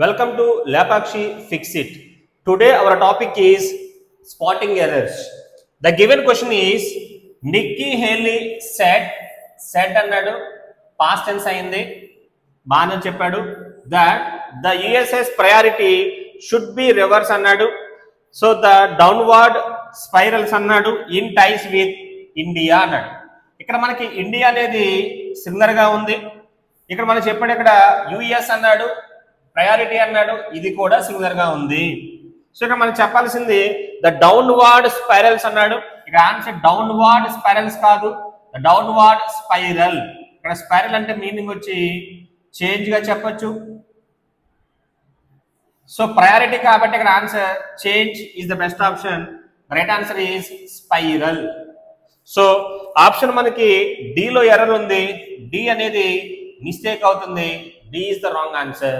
Welcome to Lapakshi Fix It. Today our topic is spotting errors. The given question is Nikki Haley said అన్నాడు past tense అయింది బాగా చెప్పాడు that the US's priority should be reverse అన్నాడు. So the downward spirals అన్నాడు in ties with India అన్నాడు. ఇక్కడ మనకి India అనేది సిమిలర్ గా ఉంది. ఇక్కడ మనం చెప్పాడు ఇక్కడ యుఎస్ అన్నాడు ప్రయారిటీ అన్నాడు ఇది కూడా సిమిలర్ గా ఉంది. సో ఇక్కడ మనం చెప్పాల్సింది ద డౌన్వర్డ్ స్పైరల్స్ అన్నాడు. ఇక్కడ ఆన్సర్ డౌన్వర్డ్ స్పైరల్స్ కాదు ద డౌన్వర్డ్ స్పైరల్. ఇక్కడ స్పైరల్ అంటే మీనింగ్ వచ్చి చేంజ్ గా చెప్పొచ్చు. సో ప్రయారిటీ కాబట్టి ఇక్కడ answer change is the best option. Right answer is spiral. So option మనకి డి లో ఎర్రర్ ఉంది. డి అనేది మిస్టేక్ అవుతుంది. D is the wrong answer.